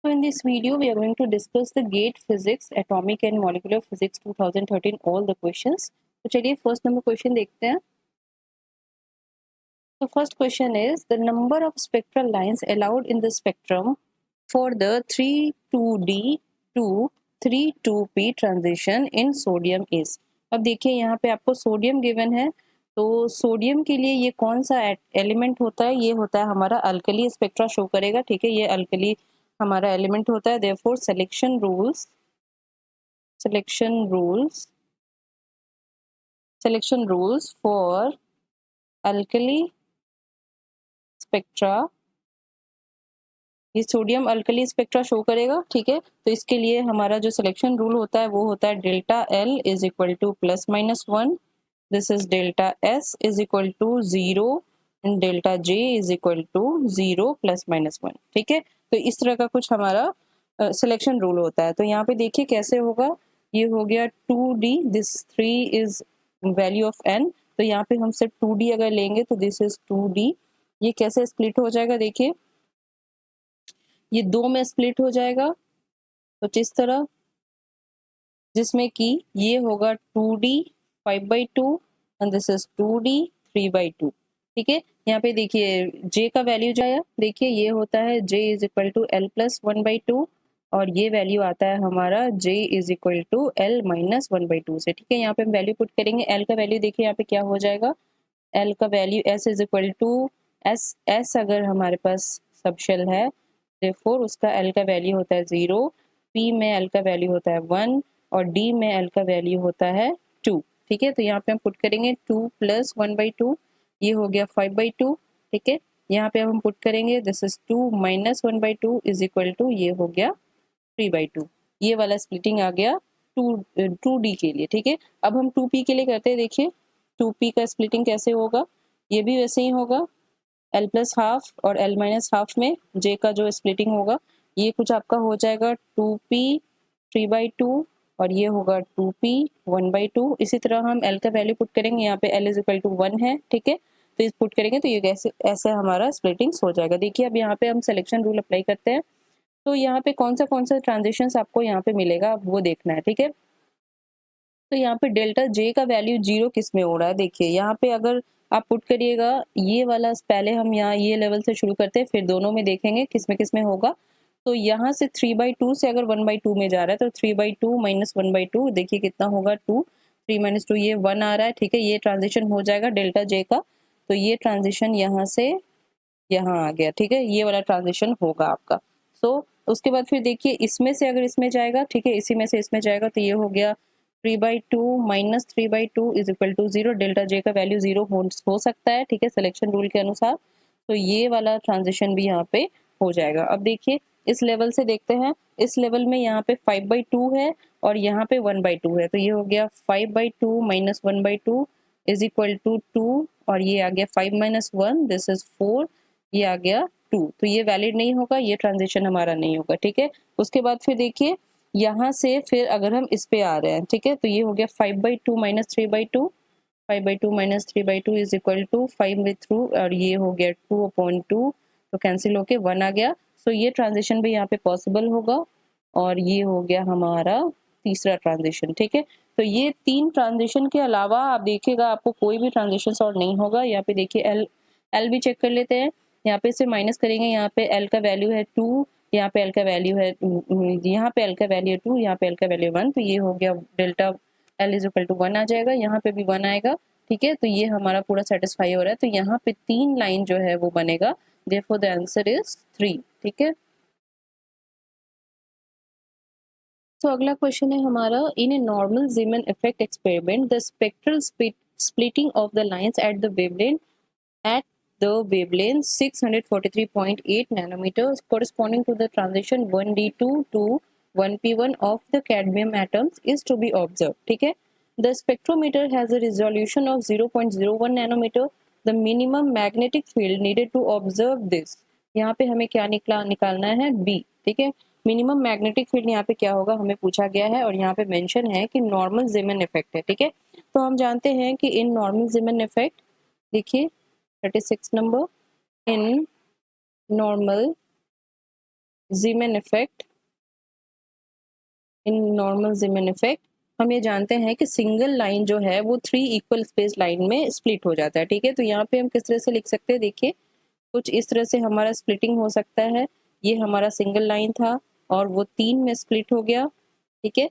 So in this video, we are going to discuss the GATE Physics, Atomic and Molecular Physics 2013, all the questions. तो चलिए first number question देखते हैं. So first question is the number of spectral lines allowed in the spectrum for the 3,2D to 3,2P transition in sodium is. अब देखिए यहाँ पे आपको sodium given है, तो सोडियम के लिए ये कौन सा एलिमेंट होता है, ये होता है हमारा अल्कली. स्पेक्ट्रा शो करेगा, ठीक है, ये अल्कली हमारा एलिमेंट होता है. Therefore selection rules for alkali spectra, ये सोडियम अल्कली स्पेक्ट्रा शो करेगा, ठीक है. तो इसके लिए हमारा जो सिलेक्शन रूल होता है वो होता है delta L is equal to plus minus 1, this is delta S is equal to 0 and delta J is equal to 0 plus minus 1, ठीक है. तो इस तरह का कुछ हमारा सिलेक्शन रूल होता है. तो यहाँ पे देखिए कैसे होगा, ये हो गया 2D, this 3 is value of n. तो यहाँ पे हम सिर्फ 2D अगर लेंगे तो दिस इज 2D. ये कैसे स्प्लिट हो जाएगा, देखिए ये दो में स्प्लिट हो जाएगा कुछ इस तरह, जिसमें कि ये होगा 2D 5/2 and this is 2D 3/2, ठीक है. यहाँ पे देखिए J का वैल्यू जो है, देखिए ये होता है J is equal to L plus 1/2 और ये वैल्यू आता है हमारा J is equal to L minus 1/2 से, ठीक है. यहाँ पे हम वैल्यू पुट करेंगे. L का वैल्यू देखिए यहाँ पे क्या हो जाएगा, L का वैल्यू S is equal to S अगर हमारे पास सबशेल है, देयरफॉर उसका L का वैल्यू होता है 0, P में L का वैल्यू होता है 1 और D में L का वैल्यू होता है 2, ठीक है. तो यहाँ पे हम पुट करेंगे 2 प्लस 1/2, ये हो गया 5/2, ठीक है. यहाँ पे हम पुट करेंगे this is 2 minus 1/2 is equal to, ये हो गया 3/2. ये वाला स्प्लिटिंग आ गया 2D के लिए, ठीक है. अब हम 2P के लिए करते हैं. देखिए 2P का स्प्लिटिंग कैसे होगा, ये भी वैसे ही होगा, L प्लस हाफ और L माइनस हाफ में J का जो स्प्लिटिंग होगा ये कुछ आपका हो जाएगा 2P 3/2 और ये होगा 2P 1/2. इसी तरह हम L का वैल्यू पुट करेंगे, यहाँ पे L इज इक्वल टू 1 है, ठीक है. तो इस पुट करेंगे तो ये कैसे ऐसे हमारा स्प्लिटिंग्स हो जाएगा. देखिए अब यहाँ पे हम सिलेक्शन रूल अप्लाई करते हैं, तो यहाँ पे कौन सा ट्रांजिशंस आपको यहाँ पे मिलेगा वो देखना है, ठीक है. तो यहाँ पे डेल्टा J का वैल्यू 0 किस में हो रहा है, देखिए यहाँ पे अगर आप पुट करिएगा ये वाला, पहले हम यहाँ ये लेवल से शुरू करते हैं फिर दोनों में देखेंगे किस में होगा. तो यहाँ से 3/2 से अगर 1/2 में जा रहा है तो 3/2 माइनस 1/2 देखिए कितना होगा 2, 3 माइनस 2 ये 1 आ रहा है, ठीक है. ये ट्रांजिशन हो जाएगा डेल्टा J का, तो ये ट्रांजिशन यहाँ से यहाँ आ गया, ठीक है. ये वाला ट्रांजिशन होगा आपका. सो उसके बाद फिर देखिए इसमें से अगर इसमें जाएगा, ठीक है, इसी में से इसमें जाएगा तो ये हो गया 3/2 minus 3/2 is equal to 0. Delta J का वैल्यू 0 हो सकता है, ठीक है, सिलेक्शन रूल के अनुसार. तो ये वाला ट्रांजिशन भी यहाँ पे हो जाएगा. अब देखिए इस लेवल से देखते हैं, इस लेवल में यहाँ पे 5/2 है और यहाँ पे 1/2 है, तो ये हो गया 5/2 माइनस 1/2 इज इक्वल टू 2 और ये आ गया 5 माइनस 1 दिस इज 4, ये आ गया 2. तो ये वैलिड नहीं होगा, ये ट्रांजिशन हमारा नहीं होगा, ठीक है. उसके बाद फिर देखिए यहाँ से फिर अगर हम इस पे आ रहे हैं, ठीक है, तो ये हो गया 5/2 minus 3/2, 5/2 minus 3/2 is equal to 5/2 और ये हो गया 2/2, तो कैंसिल होके 1 आ गया. सो ये ट्रांजिशन भी यहाँ पे पॉसिबल होगा और ये हो गया हमारा तीसरा ट्रांजिशन, ठीक है. तो ये 3 ट्रांजिशन के अलावा आप देखिएगा आपको कोई भी ट्रांजिशन और नहीं होगा. यहाँ पे देखिए एल भी चेक कर लेते हैं, यहाँ पे से माइनस करेंगे, यहाँ पे एल का वैल्यू है 2, यहाँ पे एल का वैल्यू है, यहाँ पे एल का वैल्यू है 2, यहाँ पे एल का वैल्यू 1, तो ये हो गया delta L is equal to 1 आ जाएगा, यहाँ पे भी 1 आएगा, ठीक है. तो ये हमारा पूरा सेटिस्फाई हो रहा है. तो यहाँ पे 3 लाइन जो है वो बनेगा, देयरफॉर द आंसर इज 3, ठीक है. तो अगला क्वेश्चन है हमारा, in a normal Zeeman effect experiment the spectral splitting of the lines at the wavelength 643.8 nanometers corresponding to the transition 1D2 to 1P1 of the cadmium atoms is to be observed, ठीक है. The spectrometer has a resolution of 0.01 nanometer. The minimum magnetic field needed to observe this, यहाँ पे हमें क्या निकालना है B, ठीक है. मिनिमम मैग्नेटिक फील्ड यहाँ पे क्या होगा हमें पूछा गया है और यहाँ पे मेंशन है कि नॉर्मल जीमन इफेक्ट है, ठीक है. तो हम जानते हैं कि इन नॉर्मल जीमन इफेक्ट, देखिए 36 number, in normal Zeeman effect, in normal Zeeman effect हम ये जानते हैं कि सिंगल लाइन जो है वो 3 इक्वल स्पेस लाइन में स्प्लिट हो जाता है, ठीक है। तो यहाँ पे हम किस तरह से लिख सकते हैं, देखिए कुछ इस तरह से हमारा स्प्लिटिंग हो सकता है। ये हमारा सिंगल लाइन था और वो 3 में स्प्लिट हो गया, ठीक है,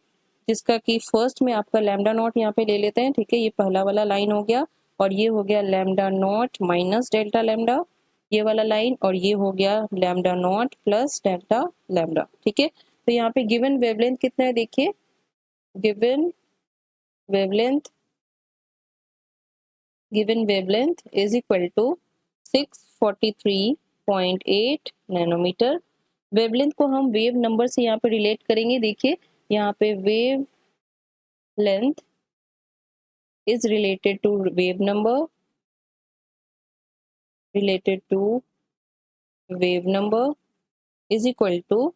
जिसका कि फर्स्ट में आपका लैम्डा नॉट यहाँ पे ले लेते हैं, ठीक है, ये पहला वाला लाइन हो गया और ये हो गया lambda naught minus delta lambda, ये वाला लाइन, और ये हो गया lambda naught plus delta lambda, ठीक है। तो यहाँ पे गिवन वेवलेंथ कितना है, देखिए given wavelength is equal to 643.8 nanometre. Wavelength को हम वेव नंबर से यहाँ पे रिलेट करेंगे, देखिए यहाँ पे wave length is related to wave number, related to wave number is equal to,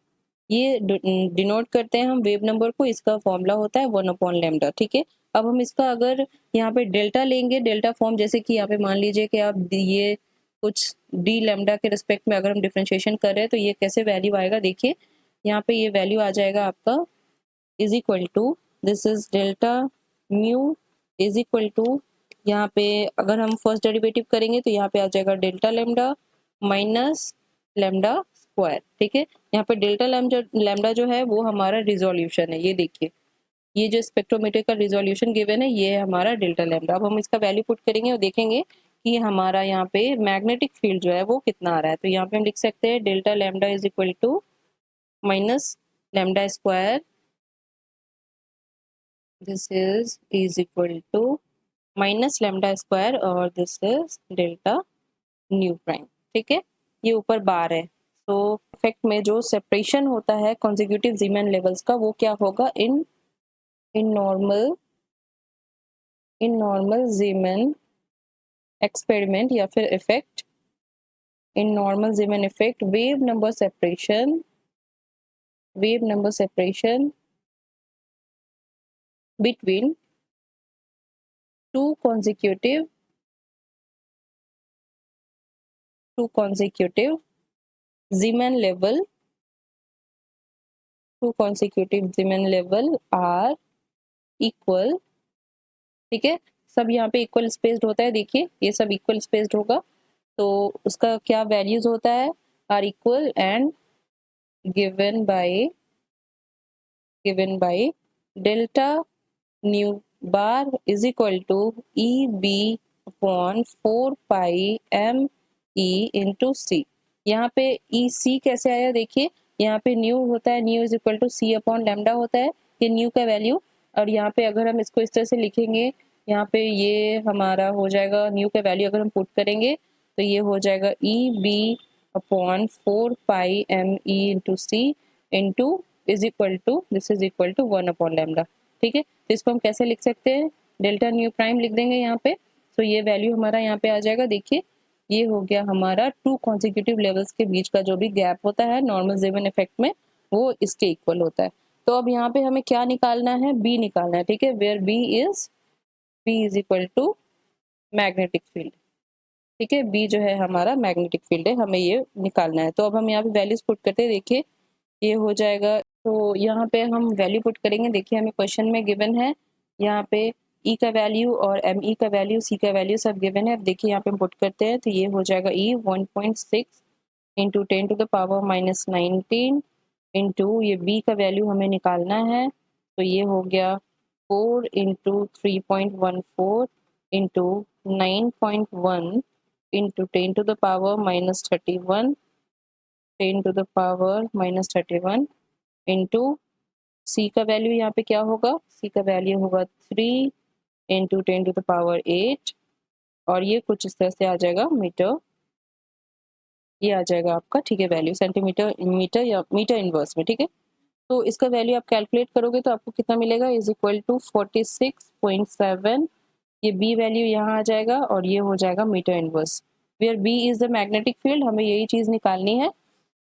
ये डिनोट करते हैं हम वेव नंबर को, इसका फॉर्मूला होता है 1/लैम्डा, ठीक है। अब हम इसका अगर यहाँ पे डेल्टा लेंगे, डेल्टा फॉर्म, जैसे कि यहाँ पे मान लीजिए कि आप ये कुछ डी लैम्डा के रिस्पेक्ट में अगर हम डिफ्रेंशिएशन कर रहे हैं तो ये कैसे वैल्यू आएगा, देखिए यहाँ पे ये वैल्यू आ जाएगा आपका is equal to, this is delta mu is equal to, यहाँ पे अगर हम फर्स्ट डेरिवेटिव करेंगे तो यहाँ पे आ जाएगा delta lambda minus lambda square, ठीक है। यहाँ पे डेल्टा लैम्डा जो है वो हमारा रिजोल्यूशन है, ये देखिए ये जो स्पेक्ट्रोमीटर का रिजोल्यूशन गिवन है ये है हमारा डेल्टा लैम्डा। अब हम इसका वैल्यू पुट करेंगे और देखेंगे कि हमारा यहाँ पे मैग्नेटिक फील्ड जो है वो कितना आ रहा है। तो यहाँ पे हम लिख सकते हैं delta lambda is equal to minus lambda square, this is equal to minus lambda square और this is delta nu prime, ठीक है, ये ऊपर बार है। तो इफेक्ट में जो सेपरेशन होता है कॉन्जिक्यूटिव जीमैन लेवल्स का वो क्या होगा, इन नॉर्मल जीमैन एक्सपेरिमेंट या फिर effect, in normal Zeeman effect wave number separation between two consecutive Zeeman level, two consecutive Zeeman level are equal, ठीक है। सब यहाँ पे इक्वल स्पेस्ड होता है, देखिए ये सब इक्वल स्पेस्ड होगा तो उसका क्या वैल्यूज होता है, are equal and given by delta nu bar is equal to e B upon 4 pi m e into c. यहाँ पे ई सी कैसे आया, देखिए यहाँ पे न्यू होता है, nu is equal to C upon lambda होता है, ये न्यू का वैल्यू। और यहाँ पे अगर हम इसको इस तरह से लिखेंगे, यहाँ पे ये हमारा हो जाएगा न्यू का वैल्यू अगर हम पुट करेंगे तो ये हो जाएगा e B upon 4 pi m e into c into is equal to, this is equal to 1/लैम्डा, ठीक है। तो इसको हम कैसे लिख सकते हैं, डेल्टा न्यू प्राइम लिख देंगे यहाँ पे, तो ये वैल्यू हमारा यहाँ पे आ जाएगा, देखिए ये हो गया हमारा टू कॉन्जिक्यूटिव लेवल्स के बीच का जो भी गैप होता है नॉर्मल जीमैन इफेक्ट में वो इसके इक्वल होता है। तो अब यहाँ पे हमें क्या निकालना है, बी निकालना है, ठीक है, where B is equal to magnetic field, ठीक है, बी जो है हमारा मैग्नेटिक फील्ड है, हमें ये निकालना है। तो अब हम यहाँ पे वैल्यूज पुट करते हैं, देखिए ये हो जाएगा, तो यहाँ पे हम वैल्यू पुट करेंगे, देखिए हमें क्वेश्चन में गिवन है यहाँ पे ई का वैल्यू और एम ई का वैल्यू, सी का वैल्यू सब गिवन है। अब देखिए यहाँ पे हम पुट करते हैं तो ये हो जाएगा ई 1.6 इंटू 10⁻⁻19 इंटू ये बी का वैल्यू हमें निकालना है, तो ये हो गया 4 इंटू 3.14 इंटू 9.1 इंटू 10⁻⁻31 10⁻⁻31 इंटू सी का वैल्यू यहाँ पे क्या होगा, सी का वैल्यू होगा 3 इंटू 10⁸ और ये कुछ इस तरह से आ जाएगा मीटर, ये आ जाएगा आपका, ठीक है, वैल्यू सेंटीमीटर मीटर या मीटर इनवर्स में, ठीक है। तो इसका वैल्यू आप कैलकुलेट करोगे तो आपको कितना मिलेगा, इज इक्वल टू 46.7, ये बी वैल्यू यहाँ आ जाएगा और ये हो जाएगा metre inverse, where B is the magnetic field, हमें यही चीज निकालनी है।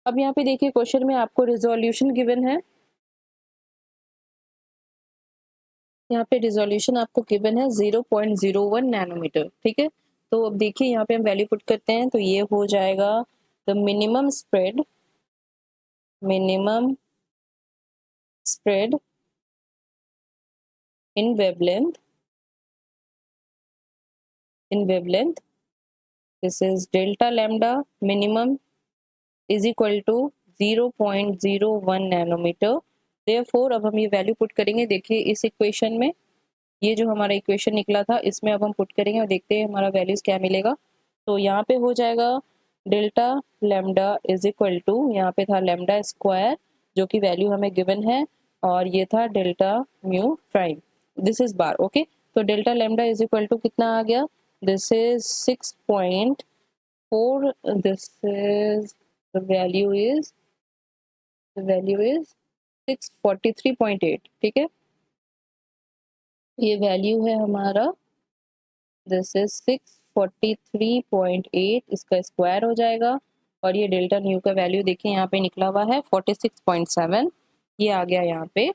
अब यहाँ पे देखिए क्वेश्चन में आपको रिजोल्यूशन गिवन है, यहाँ पे रिजोल्यूशन आपको गिवन है 0.01 नैनोमीटर, ठीक है। तो अब देखिए यहाँ पे हम वैल्यू पुट करते हैं तो ये हो जाएगा the minimum spread minimum spread in wavelength. This is delta lambda minimum is equal to 0.01 nanometre. Therefore अब हम ये वैल्यू पुट करेंगे. देखिए इस इक्वेशन में ये जो हमारा इक्वेशन निकला था इसमें अब हम पुट करेंगे और देखते हैं हमारा वैल्यूज क्या मिलेगा. तो यहाँ पे हो जाएगा delta lambda is equal to, यहाँ पे था लैम्डा स्क्वायर जो कि वैल्यू हमें गिवन है, और ये था delta mu prime. This is bar. Okay, तो delta lambda is equal to कितना आ गया? This is 6.4. This is the value is 643.8. ठीक है, ये वैल्यू है हमारा. This is 643.8. इसका स्क्वायर हो जाएगा और ये डेल्टा न्यू का वैल्यू देखिए यहाँ पे निकला हुआ है 46.7. ये आ गया यहाँ पे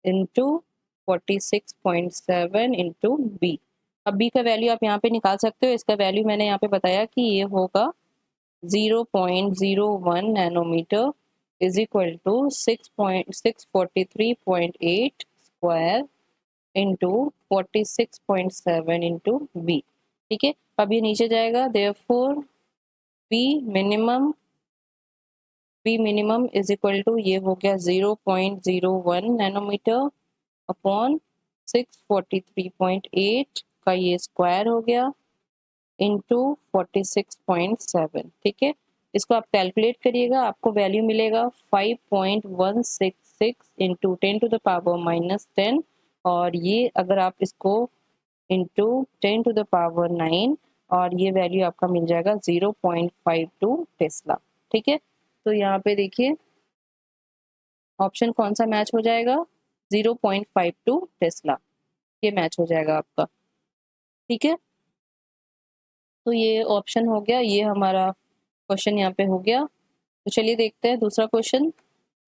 इंटू 46.7 इंटू बी. अब बी का वैल्यू आप यहाँ पे निकाल सकते हो. इसका वैल्यू मैंने यहाँ पे बताया कि ये होगा 0.01 nanometre is equal to 643.8 square into 46.7 into B. ठीक है, अब ये नीचे जाएगा. Therefore B minimum is equal to, ये हो गया 0.01 नैनोमीटर अपॉन 643.8 का ये स्क्वायर हो गया इंटू 46.7. ठीक है, इसको आप कैलकुलेट करिएगा, आपको वैल्यू मिलेगा 5.166 इंटू 10⁻⁻10. और ये अगर आप इसको इंटू 10⁻⁹, और ये वैल्यू आपका मिल जाएगा 0.52 टेस्ला. ठीक है, तो यहाँ पे देखिए ऑप्शन कौन सा मैच हो जाएगा? 0.52 टेस्ला, ये मैच हो जाएगा आपका. ठीक है, तो ये ऑप्शन हो गया, ये हमारा क्वेश्चन यहाँ पे हो गया. तो चलिए देखते हैं दूसरा question.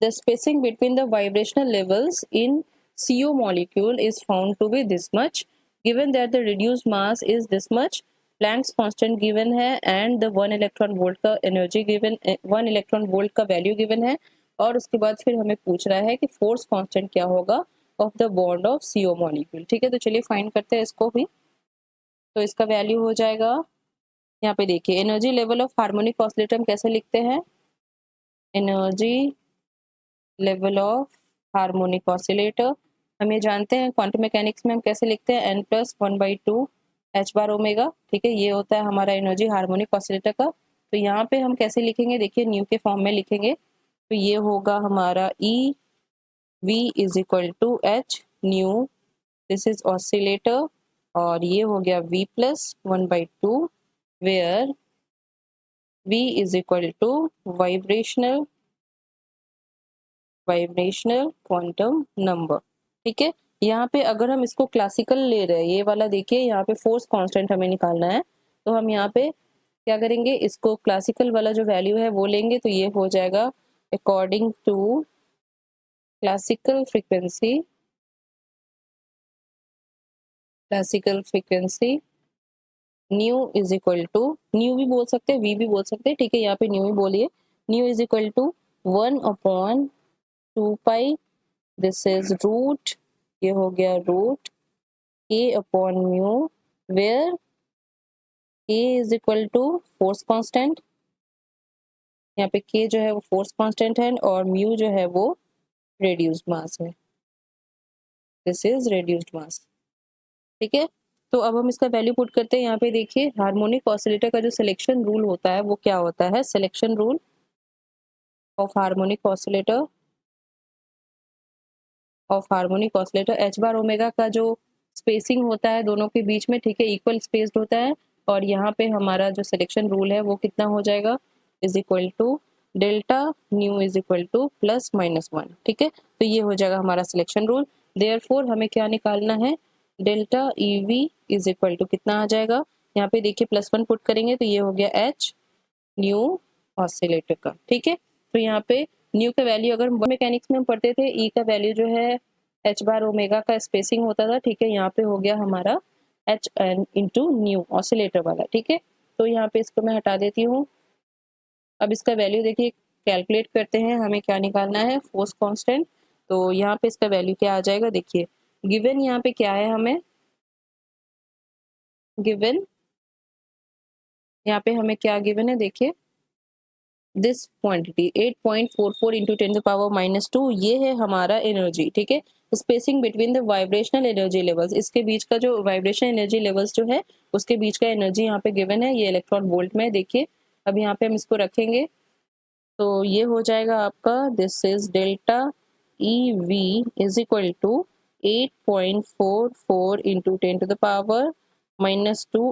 The spacing between the vibrational levels in CO molecule is found to be this much, given that the reduced mass is this much, Planck's constant given है, and the 1 electron volt का energy given, 1 electron volt का value given है. और उसके बाद फिर हमें पूछ रहा है कि फोर्स कांस्टेंट क्या होगा of the bond of CO molecule. ठीक है, तो चलिए फाइंड करते हैं इसको भी. तो इसका वैल्यू हो जाएगा, यहाँ पे देखिए energy level of harmonic oscillator हम कैसे लिखते हैं? Energy level of harmonic oscillator हम ये जानते हैं, क्वांटम मैकेनिक्स में हम कैसे लिखते हैं? n+1/2 h बार ओमेगा. ठीक है, ये होता है हमारा एनर्जी हार्मोनिक ऑसिलेटर का. तो यहाँ पे हम कैसे लिखेंगे? देखिए न्यू के फॉर्म में लिखेंगे. तो ये होगा हमारा E V is equal to h nu, this is oscillator, और ये हो गया v+1/2 where v is equal to vibrational quantum number. ठीक है, यहाँ पे अगर हम इसको क्लासिकल ले रहे हैं, ये वाला देखिए यहाँ पे फोर्स कांस्टेंट हमें निकालना है, तो हम यहाँ पे क्या करेंगे? इसको क्लासिकल वाला जो वैल्यू है वो लेंगे. तो ये हो जाएगा according to classical frequency nu is equal to, nu भी बोल सकते हैं, वी भी बोल सकते हैं. ठीक है, यहाँ पे न्यू ही बोलिए. Nu is equal to 1/2 pi, this is root, ये हो गया root k upon mu, where k is equal to force constant. यहाँ पे k जो है वो फोर्स कांस्टेंट है और म्यू जो है वो रेड्यूस्ड मास है. दिस इज रेड्यूस्ड मास. ठीक है, तो अब हम इसका वैल्यू पुट करते हैं. यहाँ पे देखिए हार्मोनिक ऑसिलेटर का जो सिलेक्शन रूल होता है वो क्या होता है? Selection rule of harmonic oscillator h bar omega का जो स्पेसिंग होता है दोनों के बीच में, ठीक है, इक्वल स्पेस्ड होता है. और यहाँ पे हमारा जो सिलेक्शन रूल है वो कितना हो जाएगा? Is equal to delta nu is equal to +-1. ठीक है, तो ये हो जाएगा हमारा सिलेक्शन रूल. देयरफॉर हमें क्या निकालना है? Delta EV is equal to कितना आ जाएगा? यहाँ पे देखिए +1 पुट करेंगे तो ये हो गया h न्यू ऑसिलेटर का. ठीक है, तो यहाँ पे न्यू का वैल्यू अगर मैकेनिक्स में हम पढ़ते थे, ई का वैल्यू जो है h बार ओमेगा का स्पेसिंग होता था. ठीक है, यहाँ पे हो गया हमारा h इंटू न्यू ऑसिलेटर वाला. ठीक है, तो यहाँ पे इसको मैं हटा देती हूँ. अब इसका वैल्यू देखिए कैलकुलेट करते हैं, हमें क्या निकालना है, फोर्स कांस्टेंट। तो यहाँ पे इसका वैल्यू क्या आ जाएगा, देखिए गिवन यहाँ पे क्या है, हमें गिवन यहाँ पे हमें क्या गिवन है, देखिए दिस क्वांटिटी 8.44 इंटू 10⁻⁻², ये है हमारा एनर्जी, ठीक है। Spacing between the vibrational energy levels, इसके बीच का जो वाइब्रेशन एनर्जी लेवल्स जो है उसके बीच का एनर्जी यहाँ पे गिवन है, ये इलेक्ट्रॉन वोल्ट में। देखिए अब यहाँ पे हम इसको रखेंगे तो ये हो जाएगा आपका, this is delta E V is equal to 8.44 into 10⁻⁻²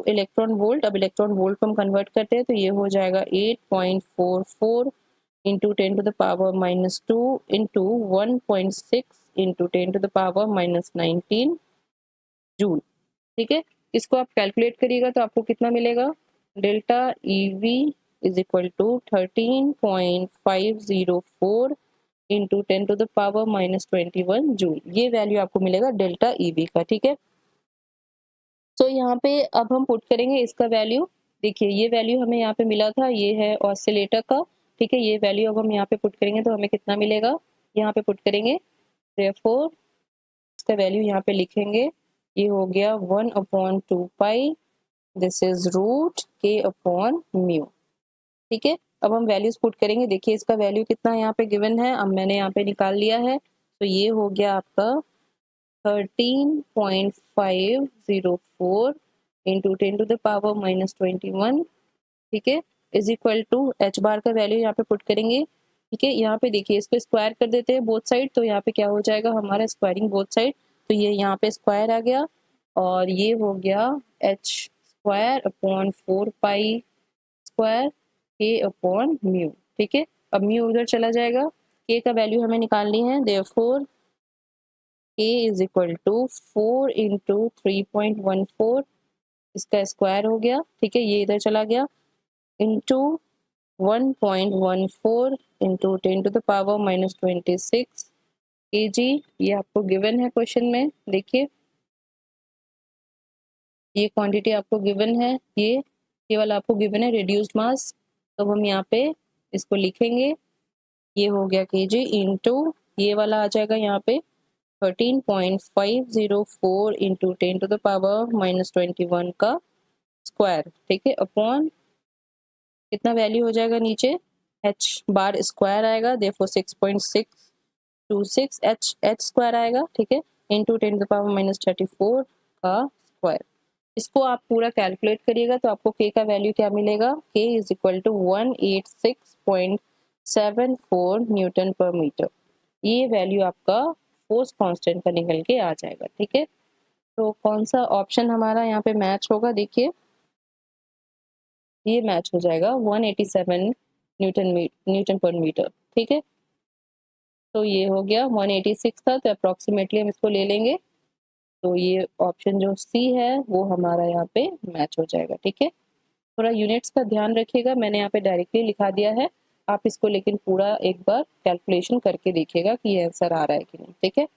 electron volt. अब इलेक्ट्रॉन वोल्ट को हम कन्वर्ट करते हैं तो ये हो जाएगा 8.44 इंटू 10⁻⁻² इंटू 1.6 इंटू 10⁻⁻19 जूल, ठीक है। इसको आप कैलकुलेट करिएगा तो आपको कितना मिलेगा, delta E V is equal to 13.504 into 10⁻⁻21 joule. ये वैल्यू आपको मिलेगा डेल्टा ई वी का, ठीक है। तो यहाँ पे अब हम पुट करेंगे इसका वैल्यू। देखिए ये वैल्यू हमें यहाँ पे मिला था, ये है ऑसिलेटर का, ठीक है। ये वैल्यू अब हम यहाँ पे पुट करेंगे तो हमें कितना मिलेगा, यहाँ पे पुट करेंगे, देयरफॉर इसका वैल्यू यहाँ पे लिखेंगे, ये हो गया 1/2 पाई, दिस इज रूट के अपॉन म्यू, ठीक है। अब हम वैल्यूज पुट करेंगे, देखिए इसका वैल्यू कितना यहाँ पे गिवन है, अब मैंने यहाँ पे निकाल लिया है, तो ये हो गया आपका 13.504 इंटू 10⁻⁻21, ठीक है, इज इक्वल टू एच बार का वैल्यू यहाँ पे पुट करेंगे, ठीक है। यहाँ पे देखिए इसको स्क्वायर कर देते हैं बोथ साइड, तो यहाँ पे क्या हो जाएगा हमारा, स्क्वायरिंग बोथ साइड, तो ये यहाँ पे स्क्वायर आ गया और ये हो गया H square upon 4 pi square के अपॉन म्यू, ठीक है। अब म्यू उधर चला जाएगा, के का वैल्यू हमें निकालनी है, देयरफॉर के इज इक्वल टू 4 इंटू 3.14, इसका स्क्वायर हो गया, ठीक है, ये इधर चला गया, इंटू 1.14 इंटू 10⁻⁻26 kg, ये आपको गिवन है क्वेश्चन में। देखिए ये क्वांटिटी आपको गिवन है, ये केवल आपको गिवन है रिड्यूस्ड मास, तो हम यहाँ पे इसको लिखेंगे, ये हो गया kg इंटू ये वाला आ जाएगा यहाँ पे 13.504 इंटू 10⁻⁻21 का स्क्वायर, ठीक है, अपॉन कितना वैल्यू हो जाएगा नीचे, एच बार स्क्वायर आएगा, देयरफॉर 6.626 एच स्क्वायर आएगा, ठीक है, इंटू 10⁻⁻34 का स्क्वायर। इसको आप पूरा कैलकुलेट करिएगा तो आपको के का वैल्यू क्या मिलेगा, के इज इक्वल टू 186.74 न्यूटन पर मीटर। ये वैल्यू आपका फोर्स कांस्टेंट का निकल के आ जाएगा, ठीक है। तो कौन सा ऑप्शन हमारा यहाँ पे मैच होगा, देखिए ये मैच हो जाएगा 187 न्यूटन पर मीटर, ठीक है। तो ये हो गया 186 था, तो अप्रोक्सीमेटली हम इसको ले लेंगे, तो ये ऑप्शन जो सी है वो हमारा यहाँ पे मैच हो जाएगा, ठीक है। थोड़ा यूनिट्स का ध्यान रखिएगा, मैंने यहाँ पे डायरेक्टली लिखा दिया है, आप इसको लेकिन पूरा एक बार कैलकुलेशन करके देखिएगा कि ये आंसर आ रहा है कि नहीं, ठीक है।